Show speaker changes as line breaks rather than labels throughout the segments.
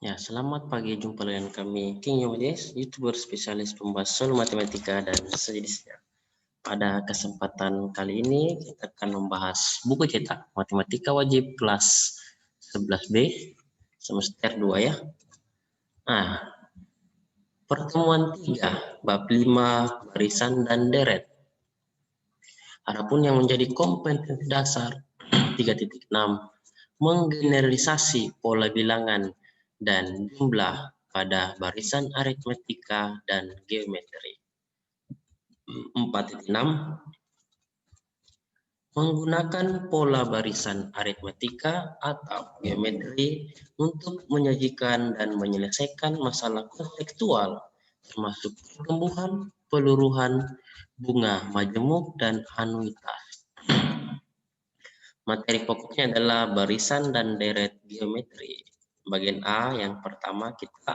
Ya, selamat pagi. Jumpa dengan kami, King Yodes, YouTuber spesialis pembahas soal matematika dan sejenisnya. Pada kesempatan kali ini, kita akan membahas buku cetak Matematika Wajib kelas 11B, semester 2 ya. Nah, pertemuan 3, bab 5, barisan dan deret. Adapun yang menjadi kompetensi dasar 3.6, menggeneralisasi pola bilangan dan jumlah pada barisan aritmetika dan geometri. 4.6 menggunakan pola barisan aritmetika atau geometri untuk menyajikan dan menyelesaikan masalah konseptual termasuk pertumbuhan, peluruhan, bunga majemuk, dan anuitas. Materi pokoknya adalah barisan dan deret geometri. Bagian A yang pertama kita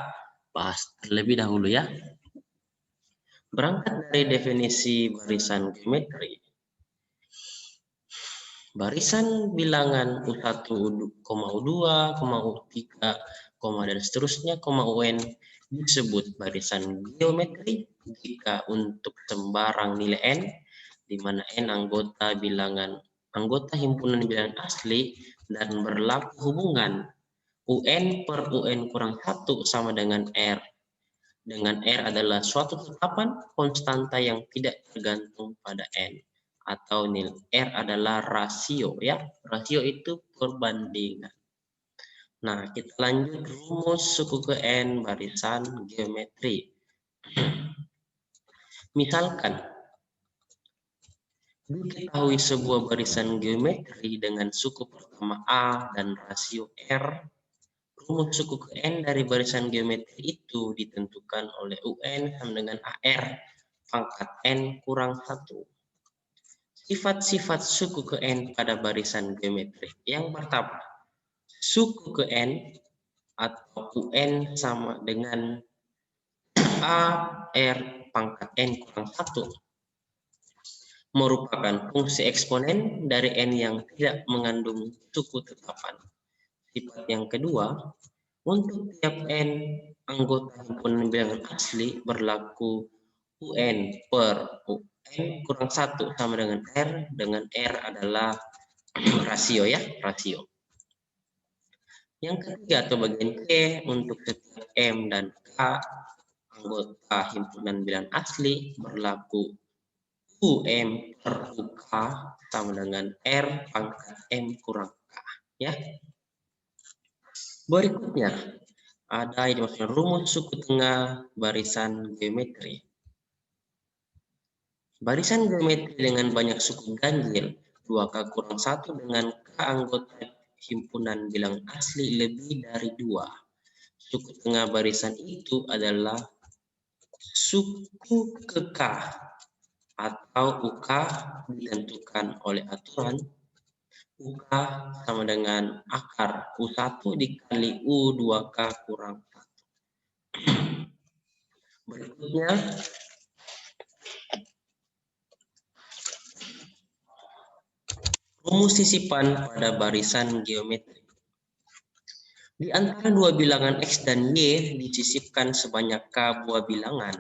bahas terlebih dahulu ya. Berangkat dari definisi barisan geometri. Barisan bilangan U1, U2, U3, dan seterusnya, UN disebut barisan geometri jika untuk sembarang nilai n, di mana n anggota himpunan bilangan asli dan berlaku hubungan UN per UN kurang 1 sama dengan R. Dengan R adalah suatu tetapan konstanta yang tidak tergantung pada N. Atau nilai R adalah rasio ya. Rasio itu perbandingan. Nah, kita lanjut rumus suku ke N barisan geometri. Misalkan, diketahui sebuah barisan geometri dengan suku pertama A dan rasio R, rumus suku ke N dari barisan geometri itu ditentukan oleh UN sama dengan AR pangkat N kurang 1. Sifat-sifat suku ke N pada barisan geometri. Yang pertama, suku ke N atau UN sama dengan AR pangkat N kurang 1 merupakan fungsi eksponen dari N yang tidak mengandung suku tetapan. Sifat yang kedua, untuk tiap N anggota himpunan bilangan asli berlaku UN per UN kurang 1 sama dengan R adalah rasio ya, rasio. Yang ketiga atau bagian C, untuk setiap M dan K anggota himpunan bilangan asli berlaku UM per UK sama dengan R pangkat M kurang K ya. Berikutnya ada yang dimaksud rumus suku tengah barisan geometri. Barisan geometri dengan banyak suku ganjil 2K kurang 1 dengan K anggota himpunan bilangan asli lebih dari 2. Suku tengah barisan itu adalah suku ke K atau UK ditentukan oleh aturan UK sama dengan akar U1 dikali U2K kurang 1. Berikutnya, rumus sisipan pada barisan geometri. Di antara dua bilangan X dan Y disisipkan sebanyak K buah bilangan,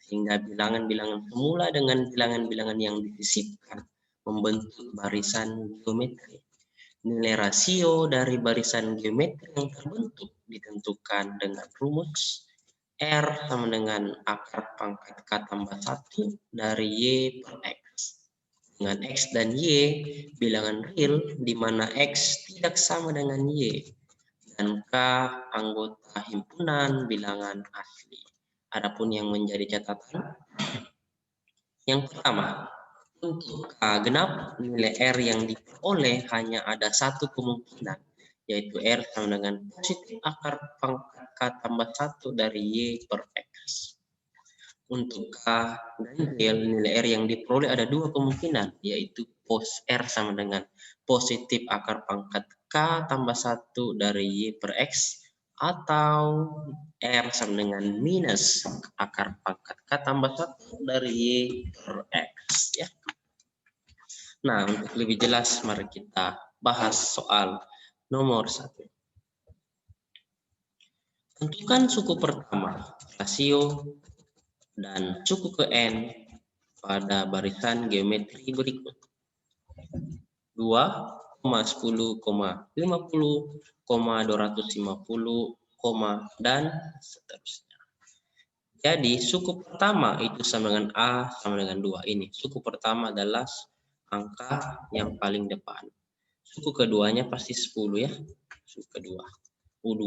sehingga bilangan-bilangan semula dengan bilangan-bilangan yang disisipkan membentuk barisan geometri. Nilai rasio dari barisan geometri yang terbentuk ditentukan dengan rumus R sama dengan akar pangkat K tambah 1 dari Y per X. Dengan X dan Y bilangan real di mana X tidak sama dengan Y dan K anggota himpunan bilangan asli. Adapun yang menjadi catatan, yang pertama, untuk K genap, nilai R yang diperoleh hanya ada satu kemungkinan, yaitu R sama dengan positif akar pangkat K tambah 1 dari Y per X. Untuk K ganjil, nilai R yang diperoleh ada dua kemungkinan, yaitu R sama dengan positif akar pangkat K tambah 1 dari Y per X, atau R sama dengan minus akar pangkat K tambah 1 dari Y per X ya. Nah, untuk lebih jelas mari kita bahas soal nomor 1. Tentukan suku pertama, rasio, dan suku ke N pada barisan geometri berikut. 2, 10, 50, 250, dan seterusnya. Jadi suku pertama itu sama dengan A sama dengan 2. Ini suku pertama adalah angka yang paling depan. Suku keduanya pasti 10 ya. Suku kedua. U2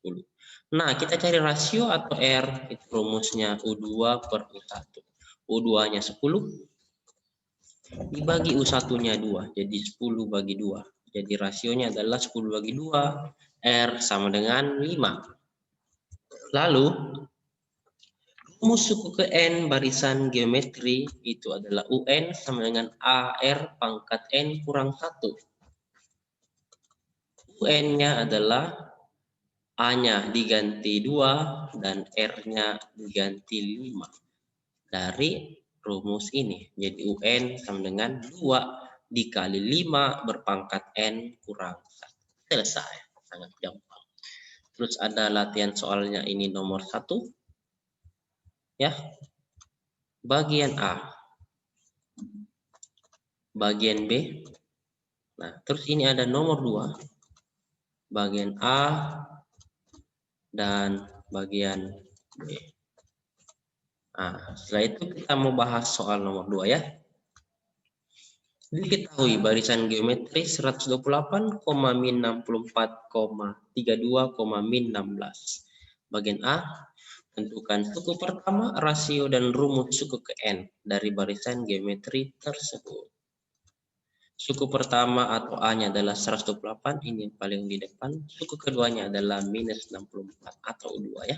10. Nah, kita cari rasio atau R, itu rumusnya U2 per U1. U2-nya 10 dibagi U1-nya 2, jadi 10 bagi 2. Jadi rasionya adalah 10 bagi 2, R sama dengan 5. Lalu, rumus suku ke N barisan geometri itu adalah UN sama dengan AR pangkat N kurang 1. UN-nya adalah A-nya diganti 2 dan R-nya diganti 5. Dari rumus ini. Jadi UN sama dengan 2 dikali 5 berpangkat N kurang 1. Selesai. Sangat gampang. Terus ada latihan soalnya ini nomor 1. Ya. Bagian A. Bagian B. Nah, terus ini ada nomor 2. Bagian A dan bagian B. Nah, setelah itu kita mau bahas soal nomor 2 ya. Diketahui barisan geometri 128, min 64, 32, min 16. Bagian A, tentukan suku pertama, rasio, dan rumus suku ke N dari barisan geometri tersebut. Suku pertama atau A-nya adalah 128, ini yang paling di depan. Suku keduanya adalah minus 64 atau U2 ya.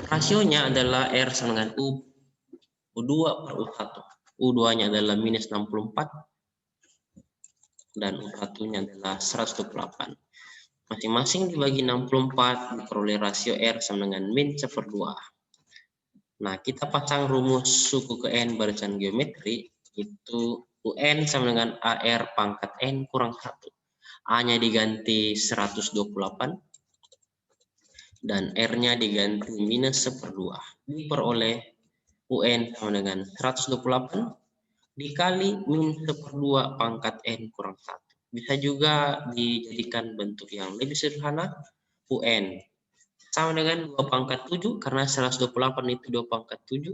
Rasionya adalah R sama dengan U2 per U1. U2-nya adalah minus 64 dan U1-nya adalah 128. Masing-masing dibagi 64 diperoleh rasio R sama dengan min 1/2. Nah, kita pasang rumus suku ke N barisan geometri itu UN sama dengan AR pangkat N kurang 1. A-nya diganti 128 dan R-nya diganti minus 1/2. Diperoleh UN sama dengan 128 dikali min 1/2 pangkat N kurang 1. Bisa juga dijadikan bentuk yang lebih sederhana, UN sama dengan 2 pangkat 7, karena 128 itu 2 pangkat 7.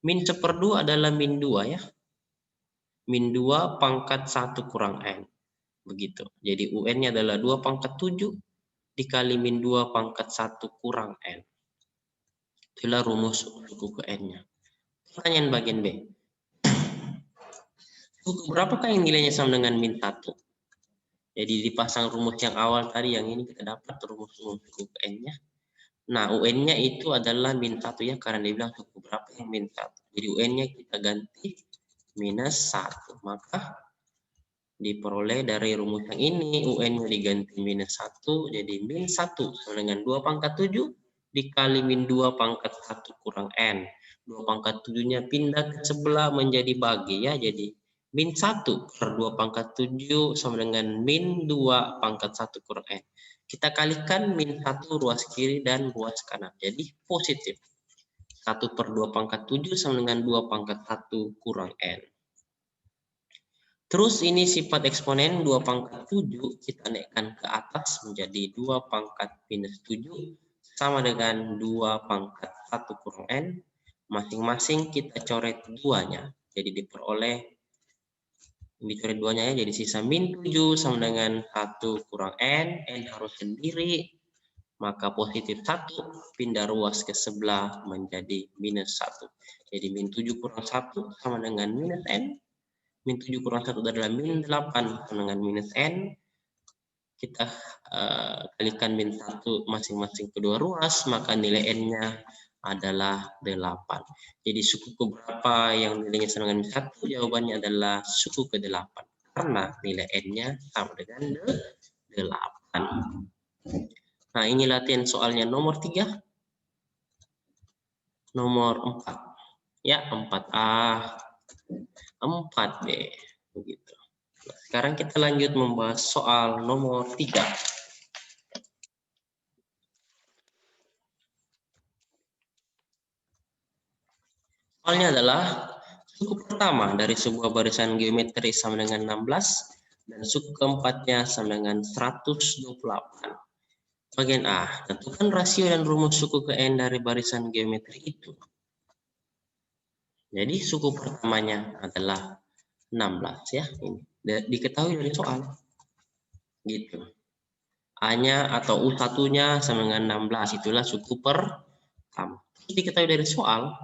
Min 1/2 adalah min 2 ya. Min 2 pangkat 1 kurang N. Begitu. Jadi UN-nya adalah 2 pangkat 7 dikali min 2 pangkat 1 kurang N. Itulah rumus suku ke N-nya. Pertanyaan bagian B. Suku berapakah yang nilainya sama dengan min 1? Jadi dipasang rumus yang awal tadi, yang ini kita dapat rumus suku ke N-nya. Nah, UN-nya itu adalah min 1 ya, karena dia bilang suku berapa yang min 1. Jadi UN-nya kita ganti minus 1. Maka diperoleh dari rumus yang ini, UN-nya diganti minus 1, jadi min 1 sama dengan 2 pangkat 7 dikali min 2 pangkat 1 kurang N. 2 pangkat 7-nya pindah ke sebelah menjadi bagi ya, jadi min 1 per 2 pangkat 7 sama dengan min 2 pangkat 1 kurang N. Kita kalikan min 1 ruas kiri dan ruas kanan, jadi positif. 1 per 2 pangkat 7 sama dengan 2 pangkat 1 kurang N. Terus ini sifat eksponen 2 pangkat 7 kita naikkan ke atas menjadi 2 pangkat minus 7 sama dengan 2 pangkat 1 kurang N. Masing-masing kita coret 2-nya. Jadi diperoleh, dicoret 2-nya ya, jadi sisa min 7 sama dengan 1 kurang N. N harus sendiri. Maka positif 1 pindah ruas ke sebelah menjadi minus 1. Jadi min 7 kurang 1 sama dengan minus N. Min 7 kurang 1 adalah min 8 sama dengan minus N. Kita kalikan min 1 masing-masing kedua ruas, maka nilai N-nya adalah 8. Jadi suku ke berapa yang nilainya sama dengan min 1? Jawabannya adalah suku ke 8. Karena nilai N-nya sama dengan 8. Nah, ini latihan soalnya nomor 3. Nomor 4. Ya, 4A. 4B. Begitu. Nah, sekarang kita lanjut membahas soal nomor 3. soalnya adalah suku pertama dari sebuah barisan geometri sama dengan 16 dan suku keempatnya sama dengan 128. Bagian A, tentukan rasio dan rumus suku ke N dari barisan geometri itu. Jadi suku pertamanya adalah 16 ya, ini diketahui dari soal. Gitu. A-nya atau U1-nya sama dengan 16, itulah suku pertama. Diketahui dari soal,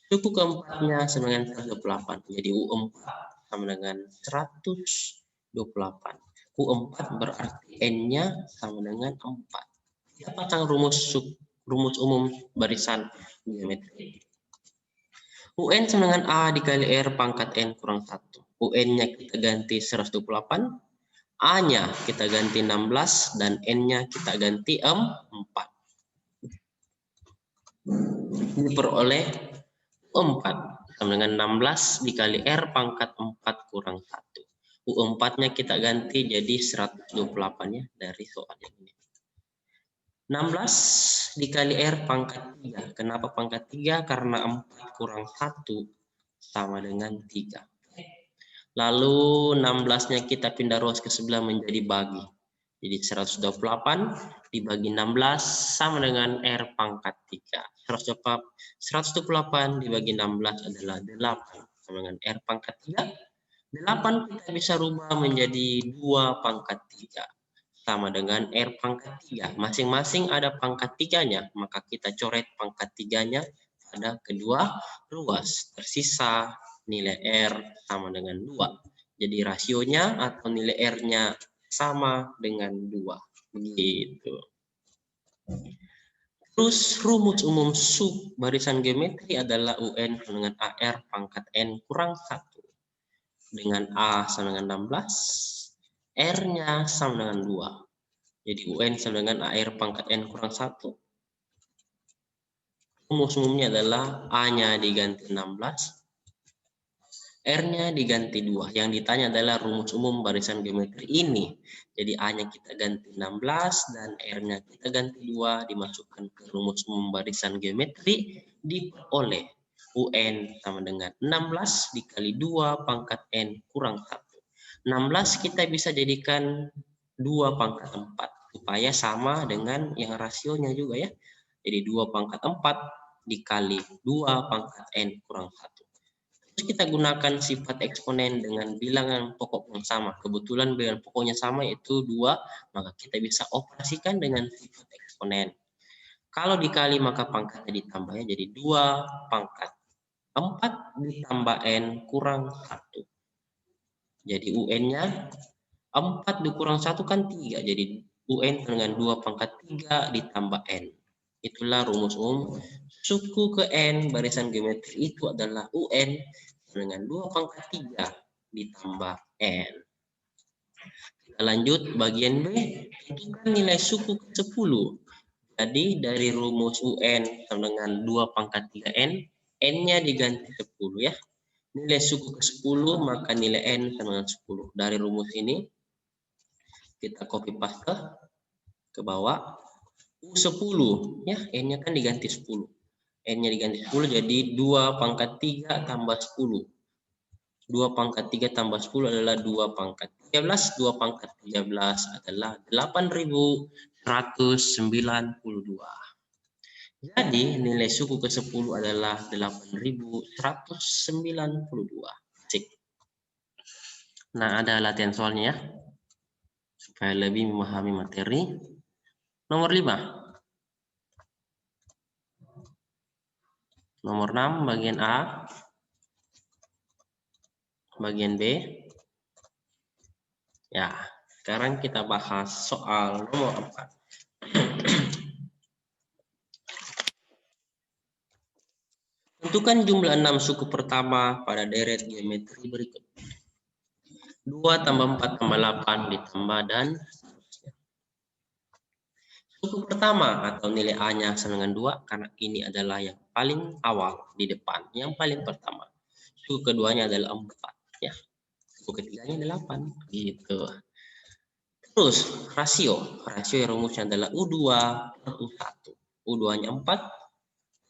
suku keempatnya sama dengan 128. Jadi U4 sama dengan 128. U4 berarti N-nya sama dengan 4. Kita pasang rumus umum barisan geometri. UN sama dengan A dikali R pangkat N kurang 1. UN-nya kita ganti 128. A-nya kita ganti 16 dan N-nya kita ganti 4. Diperoleh 4 sama dengan 16 dikali R pangkat 4 kurang 1. U4-nya kita ganti jadi 128 ya dari soal ini. 16 dikali R pangkat 3. Kenapa pangkat 3? Karena 4 kurang 1 sama dengan 3. Lalu 16-nya kita pindah ruas ke sebelah menjadi bagi. Jadi 128 dibagi 16 sama dengan R pangkat 3. 128 dibagi 16 adalah 8 sama dengan R pangkat 3. 8 kita bisa rubah menjadi 2 pangkat 3 sama dengan R pangkat 3. Masing-masing ada pangkat 3-nya, maka kita coret pangkat 3-nya pada kedua ruas. Tersisa nilai R sama dengan 2. Jadi rasionya atau nilai R-nya sama dengan 2. Begitu. Terus rumus umum sub barisan geometri adalah UN dengan AR pangkat N kurang 1. Dengan A sama dengan 16. R-nya sama dengan 2. Jadi UN sama dengan AR pangkat N kurang 1. Rumus umumnya adalah A-nya diganti 16. R-nya diganti 2. Yang ditanya adalah rumus umum barisan geometri ini. Jadi A-nya kita ganti 16 dan R-nya kita ganti 2. Dimasukkan ke rumus umum barisan geometri. Diperoleh UN sama dengan 16 dikali 2 pangkat N kurang 1. 16 kita bisa jadikan 2 pangkat 4 supaya sama dengan yang rasionya juga ya. Jadi 2 pangkat 4 dikali 2 pangkat N kurang 1. Terus kita gunakan sifat eksponen dengan bilangan pokok yang sama. Kebetulan bilangan pokoknya sama yaitu 2, maka kita bisa operasikan dengan sifat eksponen. Kalau dikali maka pangkatnya ditambah ya, jadi 2 pangkat 4 ditambah N kurang 1. Jadi UN-nya 4 dikurang 1 kan 3. Jadi UN dengan 2 pangkat 3 ditambah N. Itulah rumus umum suku ke N barisan geometri itu adalah UN dengan 2 pangkat 3 ditambah N. Kita lanjut bagian B. Tentukan nilai suku ke 10. Jadi dari rumus UN dengan 2 pangkat 3N. N-nya diganti 10 ya. Nilai suku ke 10 maka nilai N sama dengan 10. Dari rumus ini kita copy paste ke bawah. U10 ya, N-nya kan diganti 10. N-nya diganti 10 jadi 2 pangkat 3 tambah 10. 2 pangkat 3 tambah 10 adalah 2 pangkat 13. 2 pangkat 13 adalah 8.192. Jadi nilai suku ke 10 adalah 8.192. Cik. Nah, ada latihan soalnya ya. Supaya lebih memahami materi. Nomor 5. Nomor 6 bagian A. Bagian B. Ya, sekarang kita bahas soal nomor 4. Tentukan jumlah 6 suku pertama pada deret geometri berikut. 2 tambah 4 tambah 8 ditambah dan seterusnya. Suku pertama atau nilai A-nya sama dengan 2 karena ini adalah yang paling awal di depan, yang paling pertama. Suku keduanya adalah 4 ya. Suku ketiganya 8 gitu. Terus rasio yang rumusnya adalah U2 per U1. U2-nya 4,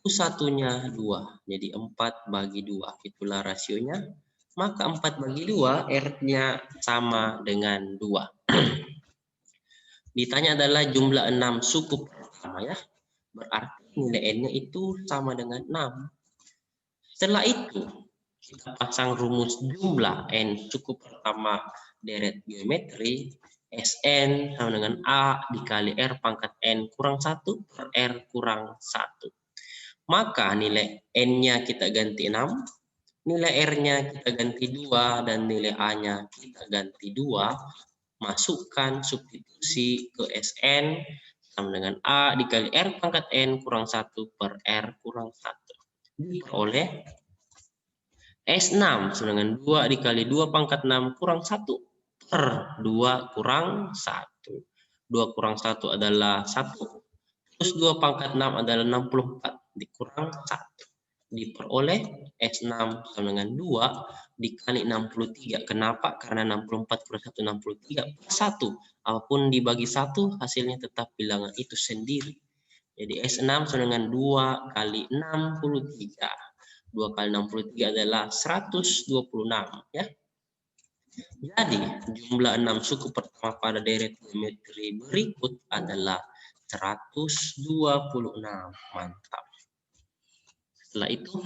U1-nya 2. Jadi 4 bagi 2. Itulah rasionya. Maka 4 bagi 2 R-nya sama dengan 2. Ditanya adalah jumlah 6 suku pertama ya. Berarti nilai N-nya itu sama dengan 6. Setelah itu, kita pasang rumus jumlah N suku pertama deret geometri. Sn sama dengan A dikali R pangkat N kurang 1 per R kurang 1. Maka nilai N-nya kita ganti 6, nilai R-nya kita ganti 2, dan nilai A-nya kita ganti 2. Masukkan substitusi ke Sn sama dengan A dikali R pangkat N kurang 1 per R kurang 1. Diperoleh S6 sama dengan 2 dikali 2 pangkat 6 kurang 1 per 2 kurang 1. 2 kurang 1 adalah 1. Terus 2 pangkat 6 adalah 64. Dikurang 1. Diperoleh S6 sama dengan 2 dikali 63. Kenapa? Karena 64 kurang 1, 63 per 1. Apapun dibagi 1, hasilnya tetap bilangan itu sendiri. Jadi S6 sama dengan 2 kali 63. 2 kali 63 adalah 126 ya. Jadi jumlah 6 suku pertama pada deret geometri berikut adalah 126. Mantap. Setelah itu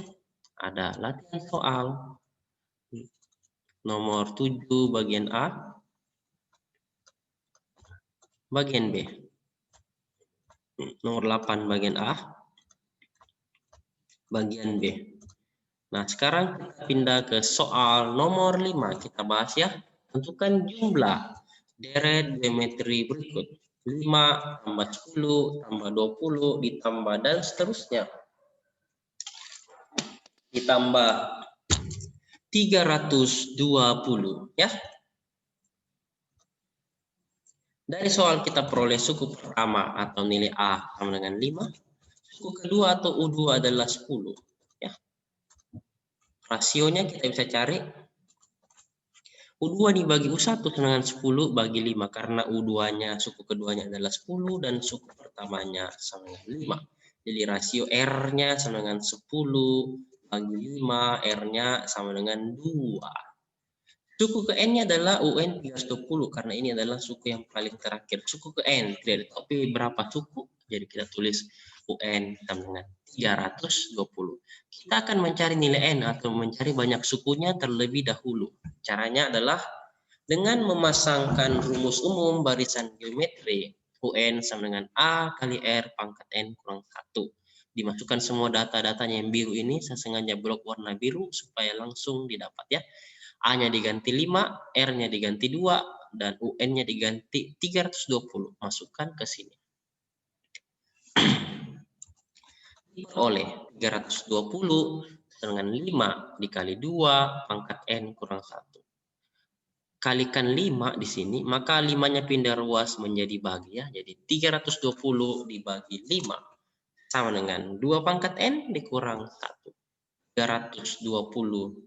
ada latihan soal nomor 7 bagian A, bagian B. Nomor 8 bagian A, bagian B. Nah, sekarang kita pindah ke soal nomor 5. Kita bahas ya. Tentukan jumlah deret geometri berikut. 5 tambah 10 tambah 20 ditambah dan seterusnya. Ditambah 320 ya. Dari soal kita peroleh suku pertama atau nilai A sama dengan 5. Suku kedua atau U2 adalah 10 ya. Rasionya kita bisa cari U2 dibagi U1 dengan 10 bagi 5 karena U2-nya suku keduanya adalah 10 dan suku pertamanya sama dengan 5. Jadi rasio R-nya sama dengan 10 bagi 5, R-nya sama dengan 2. Suku ke N-nya adalah UN 320 karena ini adalah suku yang paling terakhir. Suku ke N tidak ditahu berapa suku, jadi kita tulis UN sama dengan 320. Kita akan mencari nilai N atau mencari banyak sukunya terlebih dahulu. Caranya adalah dengan memasangkan rumus umum barisan geometri. UN sama dengan A kali R pangkat N kurang 1. Dimasukkan semua data-datanya yang biru ini, saya sengaja blok warna biru supaya langsung didapat ya. A-nya diganti 5, R-nya diganti 2, dan UN-nya diganti 320. Masukkan ke sini. Oleh 320 dengan 5 dikali 2 pangkat N kurang 1. Kalikan 5 di sini, maka 5-nya pindah ruas menjadi bagi ya. Jadi 320 dibagi 5 sama dengan 2 pangkat N dikurang 1. 320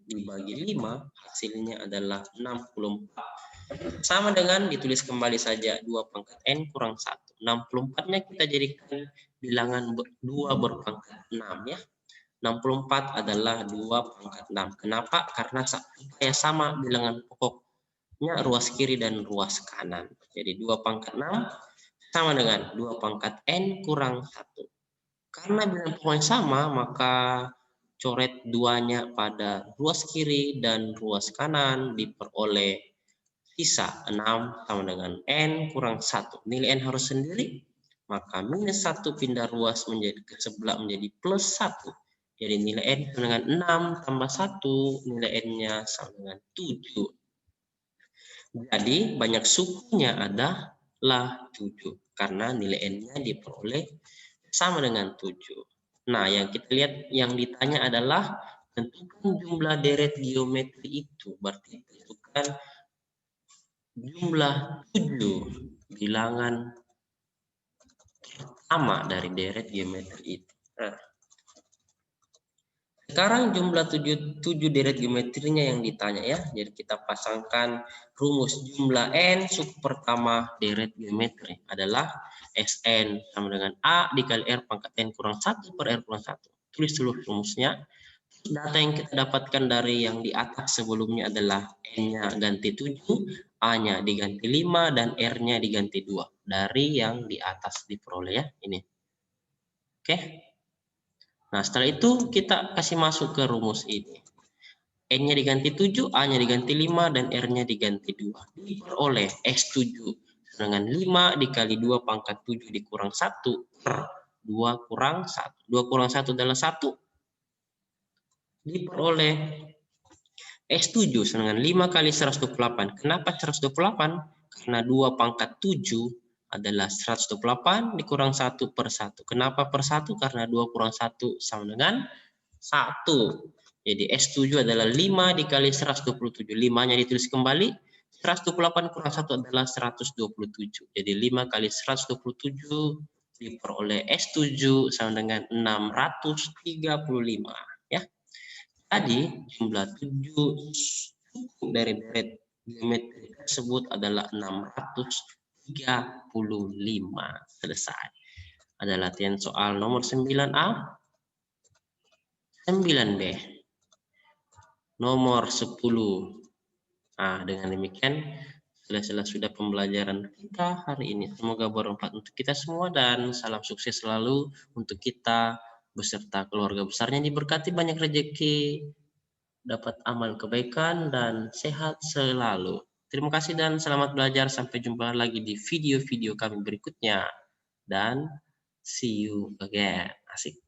dibagi 5 hasilnya adalah 64. Sama dengan ditulis kembali saja 2 pangkat N kurang 1. 64-nya kita jadikan bilangan 2 berpangkat 6 ya. 64 adalah 2 pangkat 6. Kenapa? Karena supaya sama bilangan pokoknya ruas kiri dan ruas kanan. Jadi 2 pangkat 6 sama dengan 2 pangkat N kurang 1. Karena bilangan pokoknya sama, maka coret 2-nya pada ruas kiri dan ruas kanan, diperoleh sisa 6 sama dengan N kurang 1. Nilai N harus sendiri, maka minus 1 pindah ruas menjadi ke sebelah menjadi plus 1. Jadi nilai N sama dengan 6 tambah 1, nilai N-nya sama dengan 7. Jadi banyak sukunya adalah 7, karena nilai N-nya diperoleh sama dengan 7. Nah, yang kita lihat yang ditanya adalah tentukan jumlah deret geometri itu. Berarti tentukan jumlah 7 bilangan pertama dari deret geometri itu. Nah, sekarang jumlah 7 deret geometrinya yang ditanya ya. Jadi kita pasangkan rumus jumlah N suku pertama deret geometri adalah Sn sama dengan A dikali R pangkat N kurang 1 per R kurang 1. tulis seluruh rumusnya. Data yang kita dapatkan dari yang di atas sebelumnya adalah N-nya ganti 7, A-nya diganti 5, dan R-nya diganti 2. Dari yang di atas diperoleh ya, ini. Oke. Nah, setelah itu kita kasih masuk ke rumus ini. N-nya diganti 7, A-nya diganti 5, dan R-nya diganti 2. Diperoleh X7 dengan 5 dikali 2 pangkat 7 dikurang 1 per 2 kurang 1. 2 kurang 1 adalah 1. Diperoleh X7 dengan 5 kali 128. Kenapa 128? Karena 2 pangkat 7 adalah 128 dikurang 1 per 1. Kenapa per 1? Karena 2 kurang 1 sama dengan 1. Jadi X7 adalah 5 dikali 127. 5-nya ditulis kembali. 128 kurang 1 adalah 127. Jadi 5 kali 127 diperoleh X7 sama dengan 635. Ya. Tadi jumlah 7 dari deret geometri tersebut adalah 635. Selesai. Ada latihan soal nomor 9A, 9B, nomor 10. Nah, dengan demikian sudah pembelajaran kita hari ini. Semoga bermanfaat untuk kita semua dan salam sukses selalu untuk kita beserta keluarga besarnya, diberkati banyak rezeki, dapat amal kebaikan dan sehat selalu. Terima kasih dan selamat belajar. Sampai jumpa lagi di video-video kami berikutnya. Dan see you again. Asik.